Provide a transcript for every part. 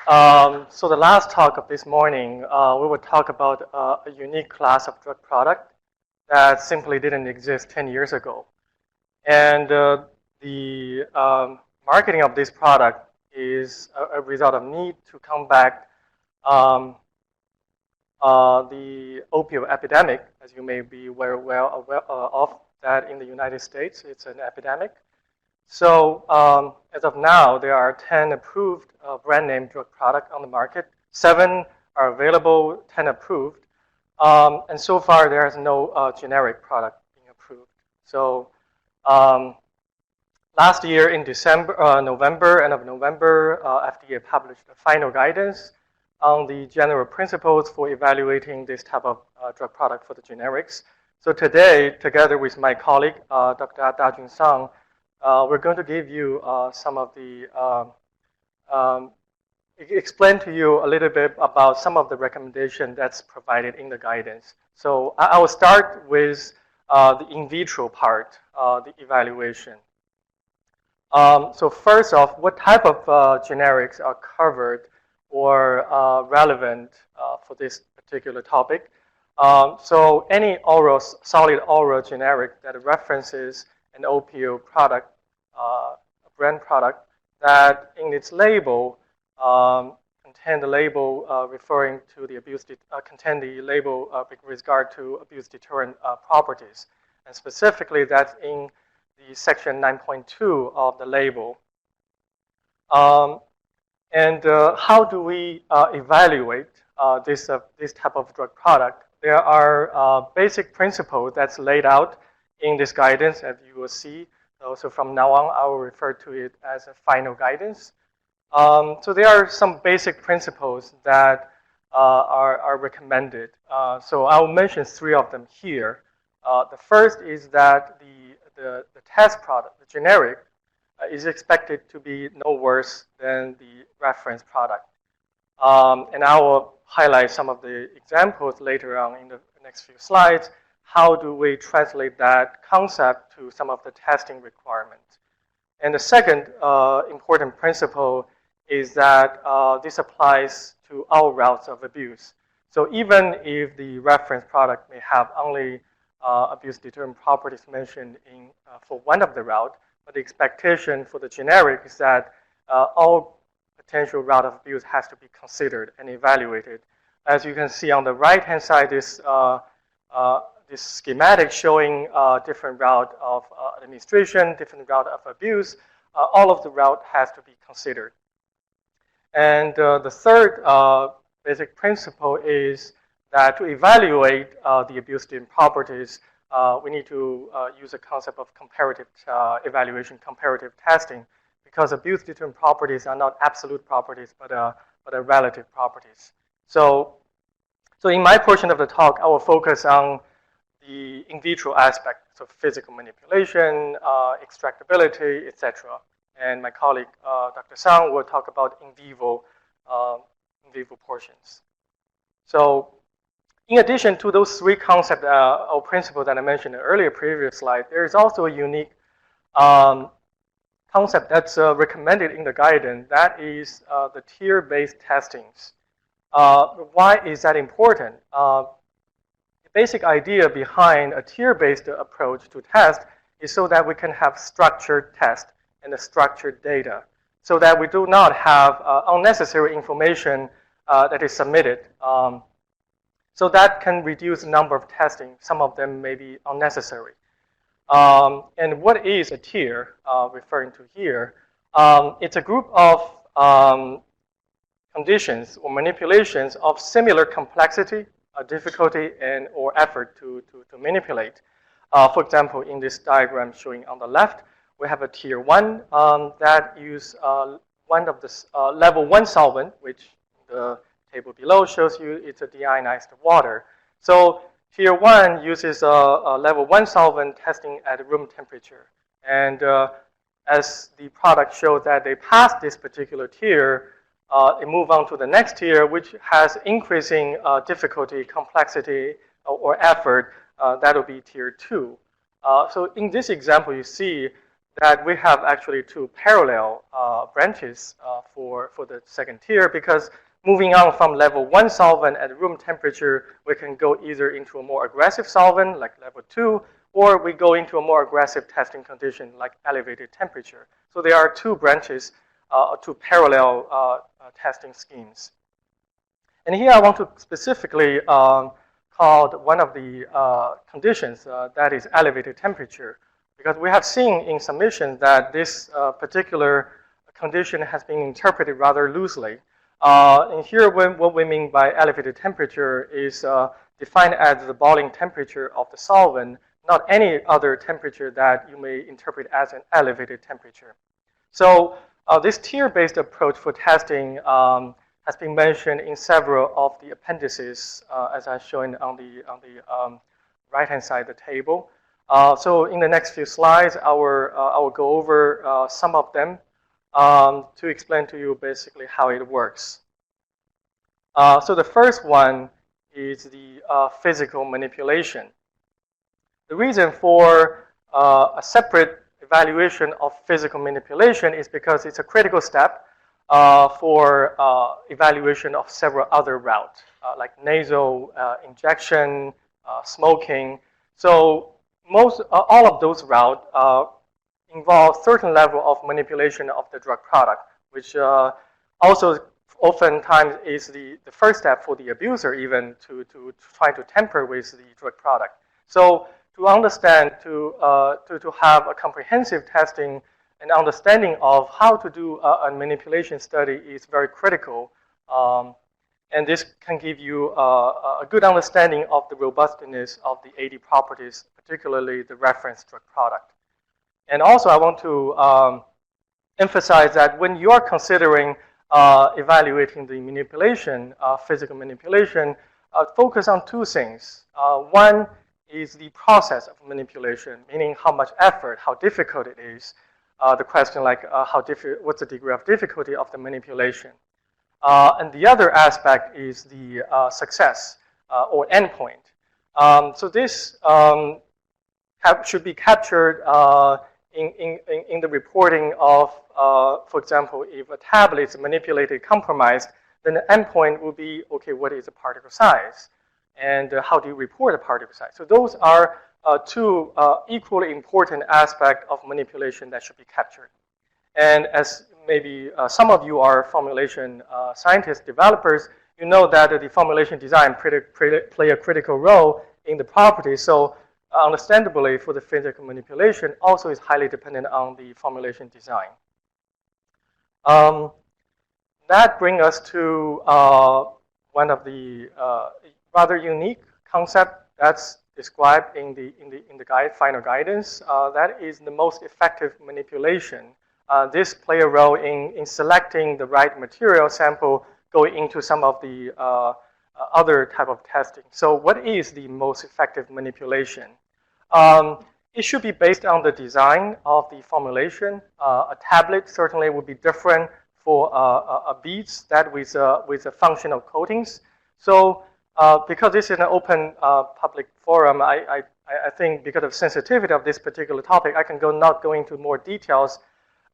So the last talk of this morning, we will talk about a unique class of drug product that simply didn't exist 10 years ago. And the marketing of this product is a result of need to combat the opioid epidemic, as you may be very well aware of that in the United States. It's an epidemic. So as of now, there are 10 approved brand name drug products on the market. 7 are available, 10 approved. And so far, there is no generic product being approved. So last year in November, end of November, FDA published the final guidance on the general principles for evaluating this type of drug product for the generics. So today, together with my colleague, Dr. Dajun Sun, we're going to give you some of the, explain to you a little bit about some of the recommendation that's provided in the guidance. So I will start with the in vitro part, the evaluation. So first off, what type of generics are covered or relevant for this particular topic? So any oral, solid oral generic that references an opioid product, a brand product, that in its label contain the label referring to the abuse, contain the label with regard to abuse deterrent properties. And specifically, that's in the section 9.2 of the label. And how do we evaluate this type of drug product? There are basic principles that's laid out in this guidance, as you will see. So from now on, I will refer to it as a final guidance. So there are some basic principles that are recommended. So I'll mention 3 of them here. The first is that the test product, the generic, is expected to be no worse than the reference product. And I will highlight some of the examples later on in the next few slides. How do we translate that concept to some of the testing requirements? And the second important principle is that this applies to all routes of abuse. So even if the reference product may have only abuse deterrent properties mentioned in for one of the route, but the expectation for the generic is that all potential route of abuse has to be considered and evaluated. As you can see on the right-hand side, this schematic showing different route of administration, different route of abuse. All of the route has to be considered. And the third basic principle is that to evaluate the abuse deterrent properties, we need to use a concept of comparative evaluation, comparative testing, because abuse deterrent properties are not absolute properties, but are relative properties. So in my portion of the talk, I will focus on the in vitro aspect, so physical manipulation, extractability, etc. And my colleague, Dr. Sun, will talk about in vivo portions. So in addition to those 3 concepts or principles that I mentioned in the earlier previous slide, there is also a unique concept that's recommended in the guidance. That is the tier-based testings. Why is that important? The basic idea behind a tier-based approach to test is so that we can have structured test and the structured data, so that we do not have unnecessary information that is submitted. So that can reduce the number of testing. Some of them may be unnecessary. And what is a tier, referring to here? It's a group of conditions or manipulations of similar complexity, difficulty, and or effort to manipulate. For example, in this diagram showing on the left, we have a tier 1 that use one of the level 1 solvent, which the table below shows you it's a deionized water. So tier 1 uses a level 1 solvent testing at room temperature. And as the product shows that they pass this particular tier, they move on to the next tier, which has increasing difficulty, complexity, or effort. That'll be tier 2. So in this example, you see that we have actually two parallel branches for the second tier, because moving on from level 1 solvent at room temperature, we can go either into a more aggressive solvent like level 2, or we go into a more aggressive testing condition like elevated temperature. So there are two branches, two parallel testing schemes. And here I want to specifically call one of the conditions that is elevated temperature, because we have seen in submission that this particular condition has been interpreted rather loosely. And here, what we mean by elevated temperature is defined as the boiling temperature of the solvent, not any other temperature that you may interpret as an elevated temperature. So this tier-based approach for testing has been mentioned in several of the appendices, as I've shown on the right-hand side of the table. So in the next few slides, I will go over some of them to explain to you basically how it works. So the first one is the physical manipulation. The reason for a separate evaluation of physical manipulation is because it's a critical step for evaluation of several other routes, like nasal injection, smoking. So all of those routes involve certain level of manipulation of the drug product, which also oftentimes is the first step for the abuser even to try to tamper with the drug product. So to understand, to have a comprehensive testing and understanding of how to do a manipulation study is very critical. And this can give you a good understanding of the robustness of the AD properties, particularly the reference drug product. And also I want to emphasize that when you are considering evaluating the manipulation, physical manipulation, focus on two things. One is the process of manipulation, meaning how much effort, how difficult it is. The question like what's the degree of difficulty of the manipulation. And the other aspect is the success or endpoint. So this should be captured in the reporting of, for example, if a tablet is manipulated, compromised, then the endpoint will be, okay, what is the particle size? And how do you report a particle size? So those are two equally important aspects of manipulation that should be captured. And as maybe some of you are formulation scientists, developers, you know that the formulation design play a critical role in the properties. So understandably, for the physical manipulation, also is highly dependent on the formulation design. That brings us to one of the rather unique concept that's described in the final guidance. That is the most effective manipulation. This play a role in selecting the right material sample going into some of the other type of testing. So what is the most effective manipulation? It should be based on the design of the formulation. A tablet certainly would be different for a beads that with a functional coatings. So because this is an open public forum, I think because of sensitivity of this particular topic, I can not go into more details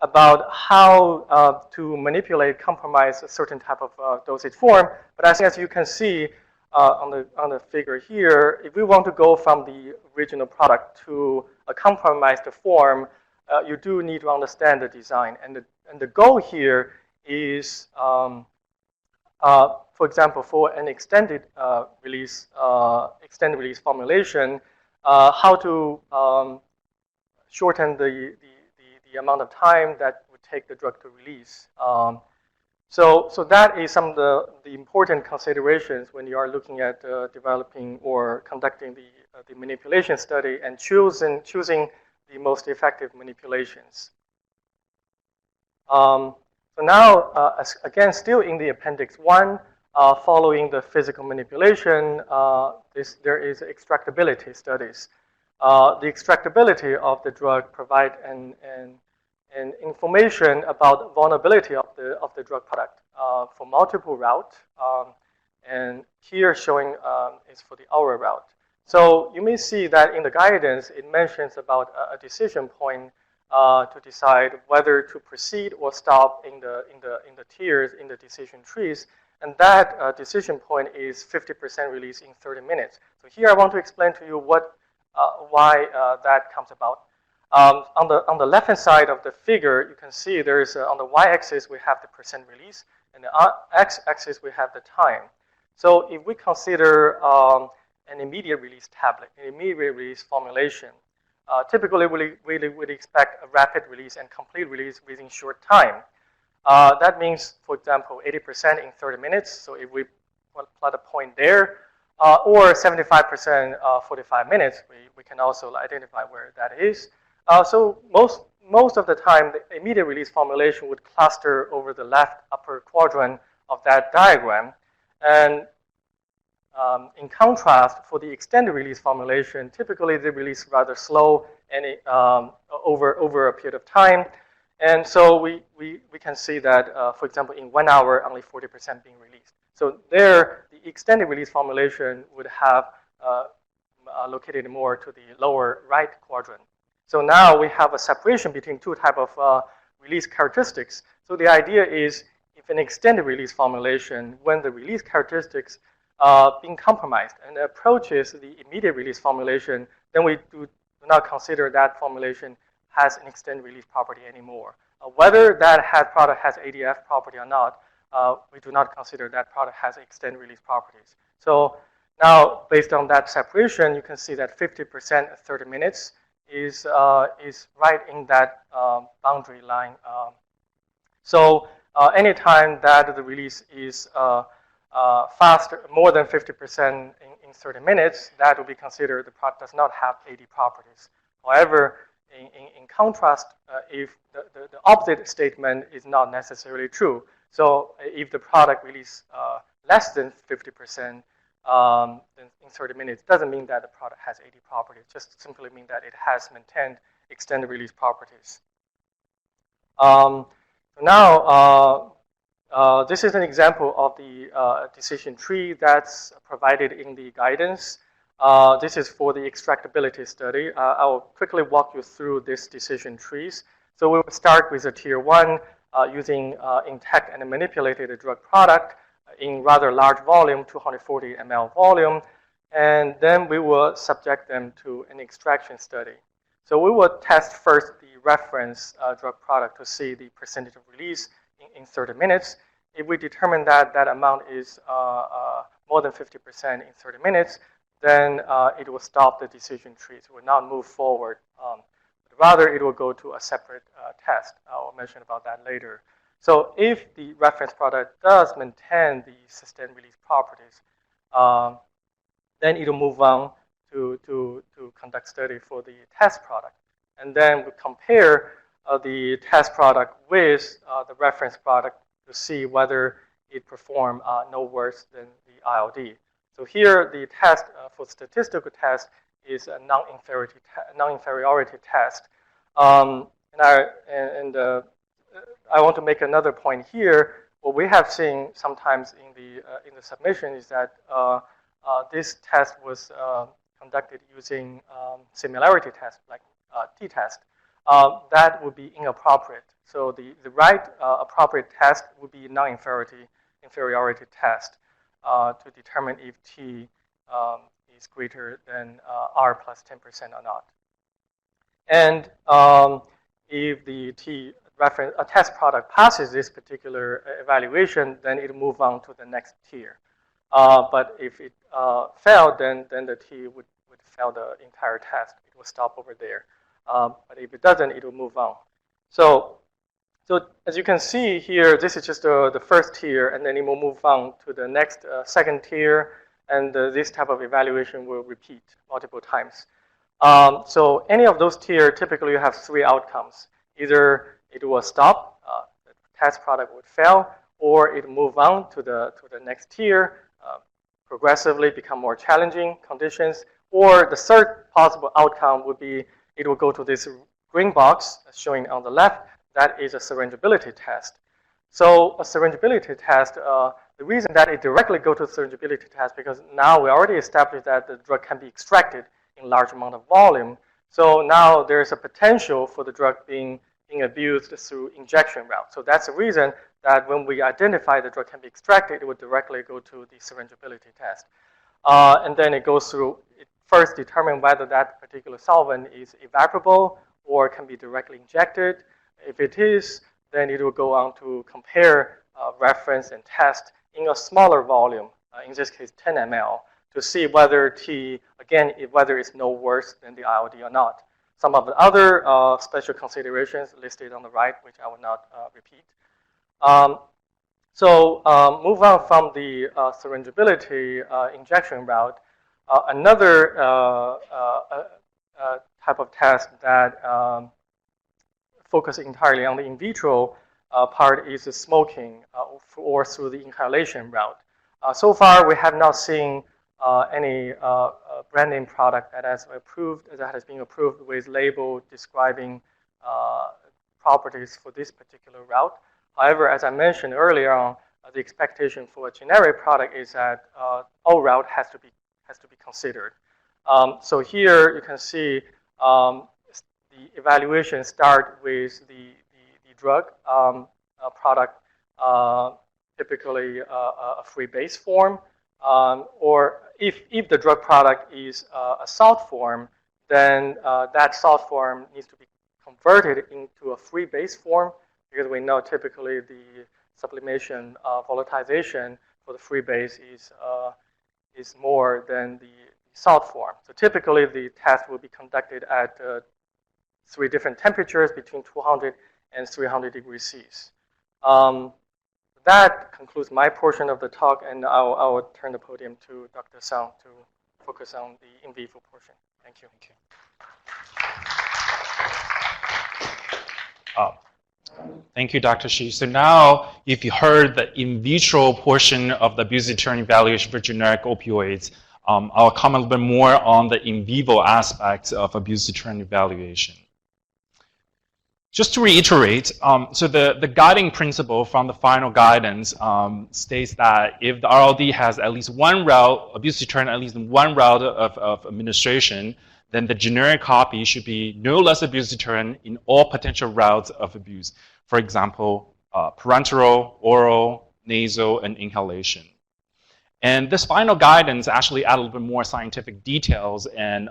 about how to manipulate, compromise a certain type of dosage form. But as you can see on the figure here, if we want to go from the original product to a compromised form, you do need to understand the design. And the goal here is, for example, for an extended release formulation, how to shorten the amount of time that would take the drug to release. So that is some of the important considerations when you are looking at developing or conducting the manipulation study and choosing the most effective manipulations. So now, again, still in the Appendix 1, following the physical manipulation, there is extractability studies. The extractability of the drug provide an information about vulnerability of the drug product for multiple routes. And here showing is for the hour route. So you may see that in the guidance, it mentions about a decision point to decide whether to proceed or stop in the tiers in the decision trees. And that decision point is 50% release in 30 minutes. So here I want to explain to you why that comes about. On the left-hand side of the figure, you can see there is on the y-axis we have the percent release, and the x-axis we have the time. So if we consider an immediate release tablet, an immediate release formulation, typically we would expect a rapid release and complete release within short time. That means, for example, 80% in 30 minutes. So if we plot a point there, or 75% 45 minutes, we can also identify where that is. So most of the time, the immediate release formulation would cluster over the left upper quadrant of that diagram. And in contrast, for the extended release formulation, typically they release rather slow and over a period of time. And so we can see that, for example, in 1 hour, only 40% being released. So there, the extended release formulation would have located more to the lower right quadrant. So now we have a separation between two types of release characteristics. So the idea is, if an extended release formulation, when the release characteristics being compromised and approaches the immediate release formulation, then we do not consider that formulation has an extended release property anymore. Whether that product has ADF property or not, we do not consider that product has extended release properties. So now, based on that separation, you can see that 50% at 30 minutes is right in that boundary line. So anytime that the release is faster, more than 50% in 30 minutes, that will be considered the product does not have AD properties. However, in contrast, if the opposite statement is not necessarily true, so if the product releases less than 50% in 30 minutes, doesn't mean that the product has AD properties, just simply mean that it has maintained extended release properties. Now, this is an example of the decision tree that's provided in the guidance. This is for the extractability study. I will quickly walk you through this decision trees. So we will start with a tier 1 using intact and manipulated drug product in rather large volume, 240 ml volume, and then we will subject them to an extraction study. So we will test first the reference drug product to see the percentage of release in 30 minutes. If we determine that that amount is more than 50% in 30 minutes, then it will stop the decision tree. It will not move forward. Rather, it will go to a separate test. I will mention about that later. So if the reference product does maintain the sustained release properties, then it will move on to conduct study for the test product. And then we compare the test product with the reference product to see whether it performed no worse than the ILD. So here, the test for statistical test is a non-inferiority test. I want to make another point here. What we have seen sometimes in the submission is that this test was conducted using similarity test, like t-test. That would be inappropriate. So the right appropriate test would be non-inferiority test to determine if T is greater than R plus 10% or not. And if the a test product passes this particular evaluation, then it will move on to the next tier. But if it failed, then the T would fail the entire test. It will stop over there. But if it doesn't, it will move on. So as you can see here, this is just the first tier, and then it will move on to the next second tier, and this type of evaluation will repeat multiple times. So any of those tiers, typically you have 3 outcomes. Either it will stop, the test product would fail, or it will move on to the next tier, progressively become more challenging conditions, or the third possible outcome would be it will go to this green box showing on the left. That is a surgibility test. So a surgibility test, the reason that it directly goes to surgibility test because now we already established that the drug can be extracted in large amount of volume. So now there's a potential for the drug being abused through injection route. So that's the reason that when we identify the drug can be extracted, it would directly go to the surgibility test. And then it goes through, it first determine whether that particular solvent is evaporable or can be directly injected. If it is, then it will go on to compare, reference, and test in a smaller volume, in this case 10 ml, to see whether T, again, whether it's no worse than the ILD or not. Some of the other special considerations listed on the right, which I will not repeat. Move on from the surgibility injection route. Another type of test that focuses entirely on the in vitro part is the smoking or through the inhalation route. So far, we have not seen any brand name product that has been approved with label describing properties for this particular route. However, as I mentioned earlier on, the expectation for a generic product is that all route has to be considered. So here you can see the evaluation start with the drug product, typically a free base form, or if the drug product is a salt form, then that salt form needs to be converted into a free base form, because we know typically the sublimation volatilization for the free base is more than the salt form. So typically the test will be conducted at 3 different temperatures between 200 and 300 degrees Celsius. That concludes my portion of the talk, and I will turn the podium to Dr. Sun to focus on the in vivo portion. Thank you. Thank you, Dr. Xu. So now, if you heard the in vitro portion of the abuse deterrent evaluation for generic opioids, I'll comment a little bit more on the in vivo aspects of abuse deterrent evaluation. Just to reiterate, so the guiding principle from the final guidance states that if the RLD has at least one route, abuse deterrent at least one route of administration, then the generic copy should be no less abuse deterrent in all potential routes of abuse. For example, parenteral, oral, nasal, and inhalation. And this final guidance actually added a little bit more scientific details and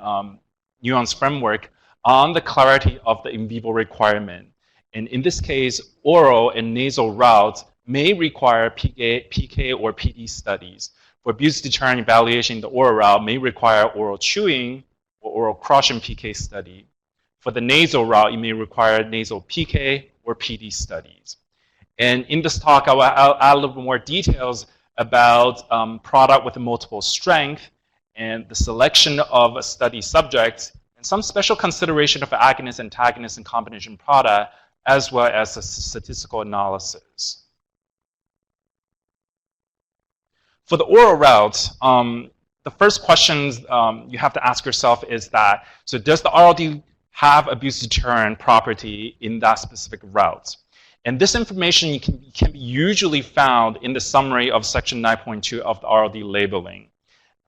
nuanced framework on the clarity of the in vivo requirement. And in this case, oral and nasal routes may require PK or PD studies. For abuse deterrent evaluation, the oral route may require oral chewing or oral crushing PK study. For the nasal route, it may require nasal PK or PD studies. And in this talk, I'll add a little bit more details about product with multiple strength and the selection of study subjects, and some special consideration of agonist, antagonist, and combination product, as well as a statistical analysis. For the oral route, the first questions you have to ask yourself is that, so does the RLD have abuse deterrent property in that specific route? And this information can be usually found in the summary of section 9.2 of the RLD labeling.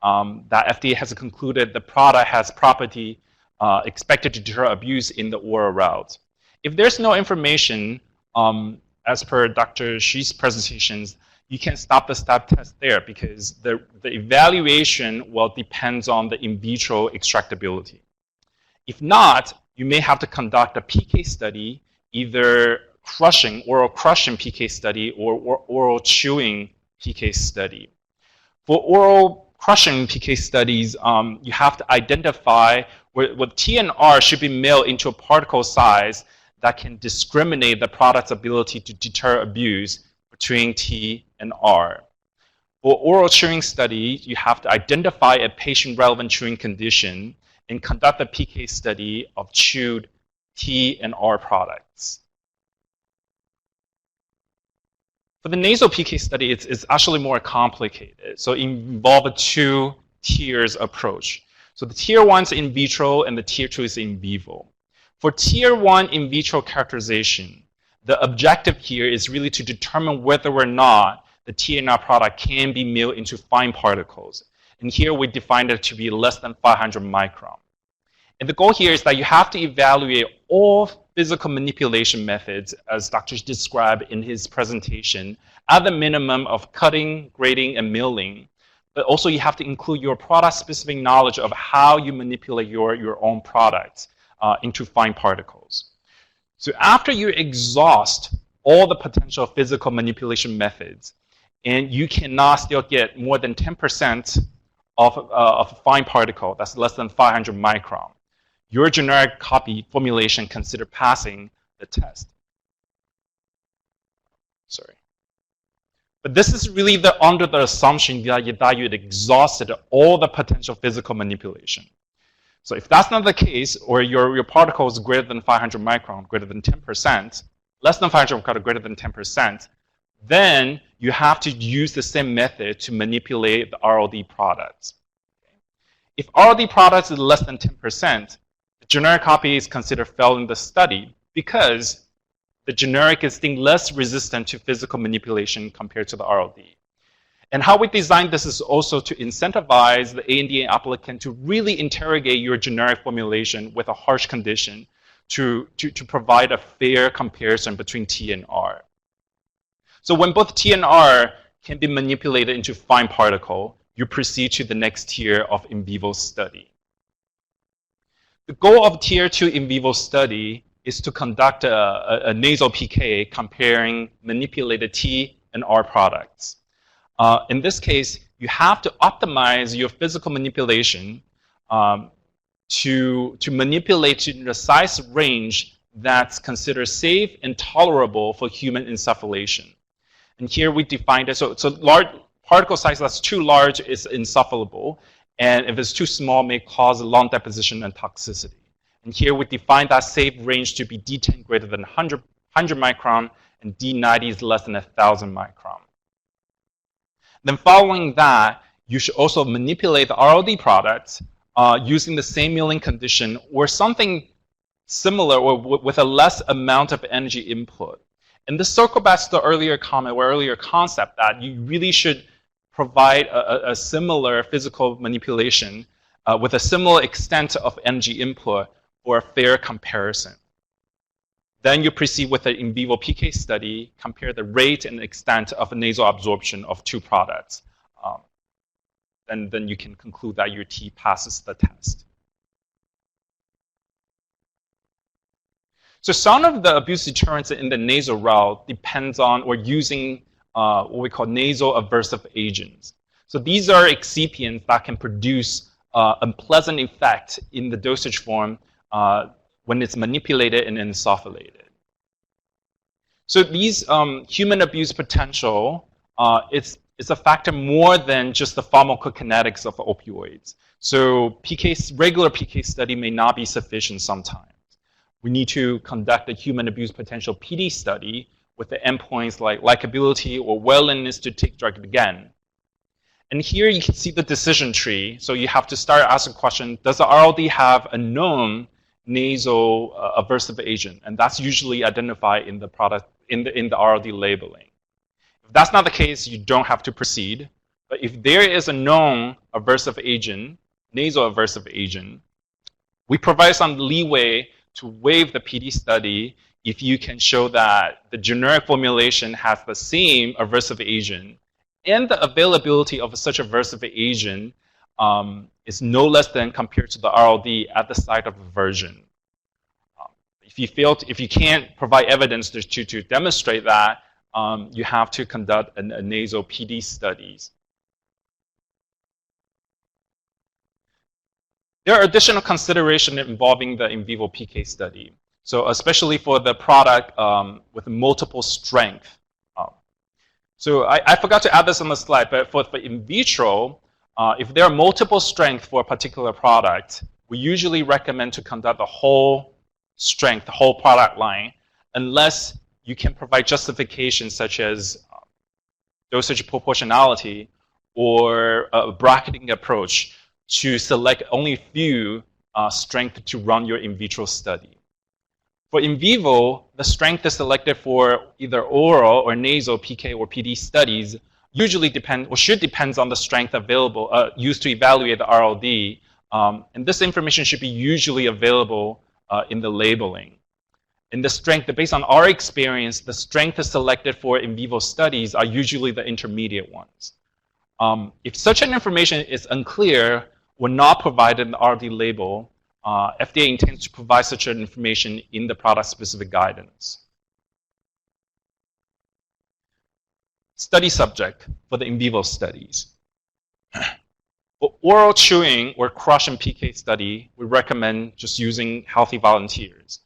That FDA has concluded the product has property expected to deter abuse in the oral route. If there's no information, as per Dr. Xu's presentations, you can stop the step test there, because the evaluation will depend on the in vitro extractability. If not, you may have to conduct a PK study, either oral crushing PK study or oral chewing PK study. For oral crushing PK studies, you have to identify what T and R should be milled into a particle size that can discriminate the product's ability to deter abuse between T and R. For oral chewing study, you have to identify a patient-relevant chewing condition and conduct a PK study of chewed T and R products. For the nasal PK study, it's actually more complicated. So it involves a 2 tiers approach. So the tier 1 is in vitro and the tier 2 is in vivo. For tier 1 in vitro characterization, the objective here is really to determine whether or not the TNR product can be milled into fine particles. And here we defined it to be less than 500 micron. And the goal here is that you have to evaluate all physical manipulation methods, as Dr. described in his presentation, at the minimum of cutting, grading, and milling. But also you have to include your product-specific knowledge of how you manipulate your own products into fine particles. So after you exhaust all the potential physical manipulation methods, and you cannot still get more than 10% of a fine particle, that's less than 500 micron, your generic copy formulation considered passing the test. Sorry. But this is really under the assumption that you had exhausted all the potential physical manipulation. So if that's not the case, or your particle is greater than 500 micron, greater than 10%, less than 500 micron, greater than 10%, then you have to use the same method to manipulate the RLD products. Okay. If RLD products is less than 10%, the generic copy is considered failed in the study because the generic is deemed less resistant to physical manipulation compared to the RLD. And how we designed this is also to incentivize the ANDA applicant to really interrogate your generic formulation with a harsh condition to provide a fair comparison between T and R. So when both T and R can be manipulated into fine particle, you proceed to the next tier of in vivo study. The goal of tier 2 in vivo study is to conduct a nasal PK comparing manipulated T and R products. In this case, you have to optimize your physical manipulation to manipulate to the size range that's considered safe and tolerable for human insufflation. And here we defined it, so large particle size that's too large is insufflable, and if it's too small, may cause lung deposition and toxicity. And here we define that safe range to be D10 greater than 100 micron, and D90 is less than 1,000 micron. Then following that, you should also manipulate the RLD products using the same milling condition or something similar or with a less amount of energy input. And this circle back to the earlier comment or earlier concept that you really should provide a similar physical manipulation with a similar extent of energy input for a fair comparison. Then you proceed with an in vivo PK study, compare the rate and extent of nasal absorption of two products. And then you can conclude that your T passes the test. So some of the abuse deterrence in the nasal route depends on or using what we call nasal aversive agents. So these are excipients that can produce unpleasant effect in the dosage form when it's manipulated and insufflated. So these human abuse potential, it's a factor more than just the pharmacokinetics of opioids. So regular PK study may not be sufficient sometimes. We need to conduct a human abuse potential PD study with the endpoints like likability or willingness to take drug again. And here you can see the decision tree. So you have to start asking the question, does the RLD have a known nasal aversive agent? And that's usually identified in the product, in the RLD labeling. If that's not the case, you don't have to proceed. But if there is a known aversive agent, nasal aversive agent, we provide some leeway to waive the PD study if you can show that the generic formulation has the same aversive agent and the availability of such aversive agent is no less than compared to the RLD at the site of aversion. If you can't provide evidence to demonstrate that, you have to conduct a nasal PD studies. There are additional considerations involving the in vivo PK study. So especially for the product with multiple strength. So I forgot to add this on the slide, but for in vitro, if there are multiple strength for a particular product, we usually recommend to conduct the whole strength, the whole product line, unless you can provide justification such as dosage proportionality or a bracketing approach to select only few strength to run your in vitro study. For in vivo, the strength is selected for either oral or nasal PK or PD studies usually depend or should depend on the strength available used to evaluate the RLD And this information should be usually available in the labeling. And the strength, based on our experience, the strength selected for in vivo studies are usually the intermediate ones. If such an information is unclear or not provided in the RD label, FDA intends to provide such an information in the product-specific guidance. Study subject for the in vivo studies. For oral chewing or crush and PK study, we recommend just using healthy volunteers.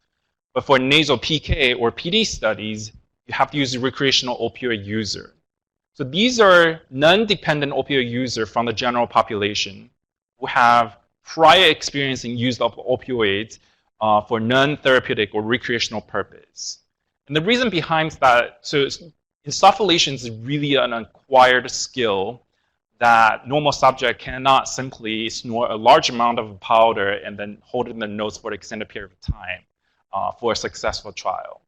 But for nasal PK or PD studies, you have to use a recreational opioid user. So these are non-dependent opioid users from the general population who have prior experience in use of opioids for non-therapeutic or recreational purpose. And the reason behind that, so insufflation is really an acquired skill that normal subject cannot simply snort a large amount of powder and then hold it in their nose for an extended period of time for a successful trial.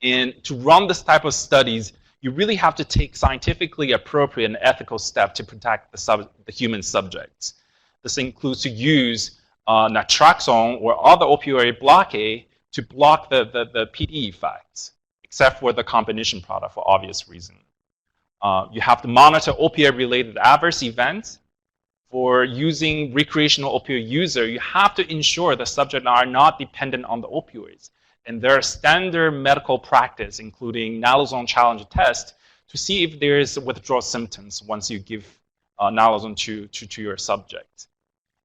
And to run this type of studies, you really have to take scientifically appropriate and ethical steps to protect the human subjects. This includes to use naltrexone or other opioid blockade to block the PD effects, except for the combination product for obvious reasons. You have to monitor opioid-related adverse events. For using recreational opioid user, you have to ensure the subjects are not dependent on the opioids. And there are standard medical practice, including naloxone challenge test, to see if there is withdrawal symptoms once you give naloxone to your subject.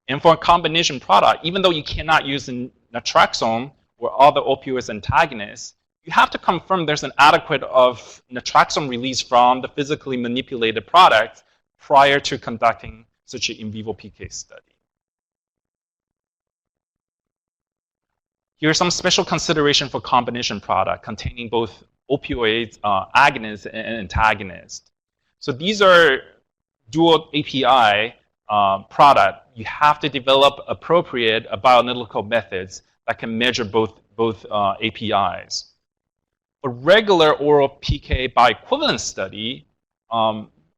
And for a combination product, even though you cannot use naltrexone or other opioid antagonists, you have to confirm there's an adequate of naltrexone release from the physically manipulated product prior to conducting such an in vivo PK study. Here are some special consideration for combination product containing both opioids, agonists, and antagonists. So these are dual API product. You have to develop appropriate bioanalytical methods that can measure both APIs. For regular oral PK bioequivalence study,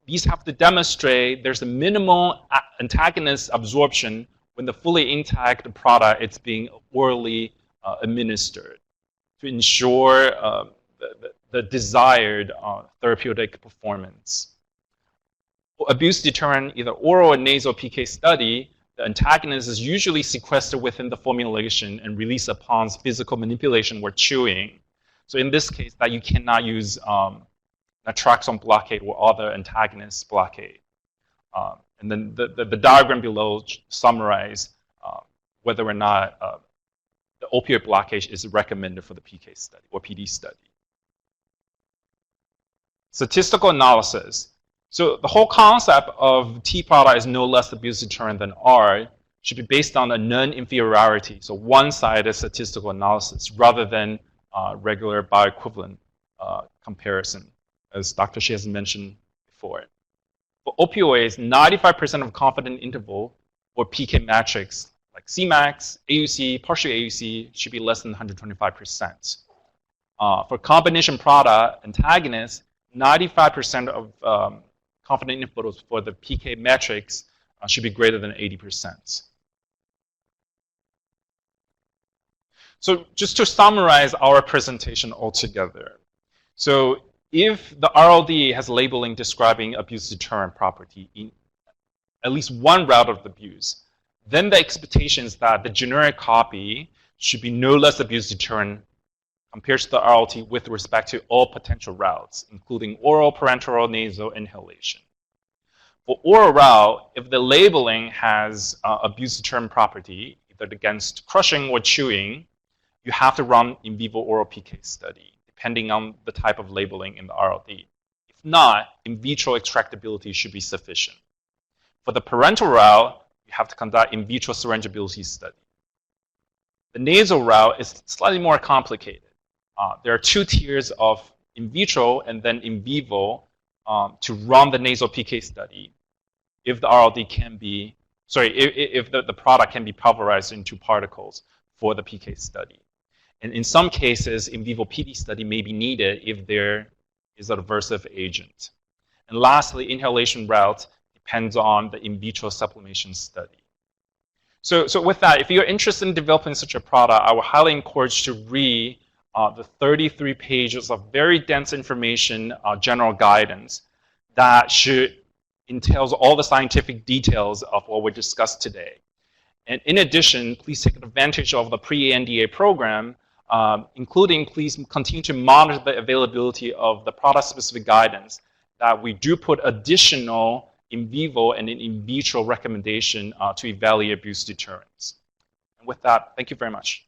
these have to demonstrate there's a minimal antagonist absorption when the fully intact product is being orally administered to ensure the desired therapeutic performance. For abuse deterrent, either oral or nasal PK study, the antagonist is usually sequestered within the formulation and released upon physical manipulation or chewing. So in this case, that you cannot use naltrexone blockade or other antagonist blockade. And then the diagram below summarize whether or not the opioid blockage is recommended for the PK study or PD study. Statistical analysis. So the whole concept of T product is no less abuse deterrent than R should be based on a non-inferiority, so one-sided statistical analysis rather than regular bioequivalent comparison, as Dr. Shi has mentioned before. For opioids, 95% of confidence interval or PK metrics like Cmax, AUC, partial AUC should be less than 125%. For combination product antagonists, 95% of confidence intervals for the PK metrics should be greater than 80%. So just to summarize our presentation altogether. So if the RLD has labeling describing abuse deterrent property in at least one route of the abuse, then the expectation is that the generic copy should be no less abuse deterrent compared to the RLD with respect to all potential routes, including oral, parenteral, nasal, inhalation. For oral route, if the labeling has abuse deterrent property, either against crushing or chewing, you have to run in vivo oral PK study, depending on the type of labeling in the RLD. If not, in vitro extractability should be sufficient. For the parenteral route, you have to conduct in vitro surgibility study. The nasal route is slightly more complicated. There are two tiers of in vitro and then in vivo to run the nasal PK study if the RLD can be, if the product can be pulverized into particles for the PK study. And in some cases, in vivo PD study may be needed if there is an aversive agent. And lastly, inhalation route depends on the in vitro sublimation study. So with that, if you're interested in developing such a product, I would highly encourage you to read the 33 pages of very dense information, general guidance that should entails all the scientific details of what we discussed today. And in addition, please take advantage of the pre-NDA program, including please continue to monitor the availability of the product-specific guidance that we do put additional in vivo and in vitro recommendation to evaluate abuse deterrence. And with that, thank you very much.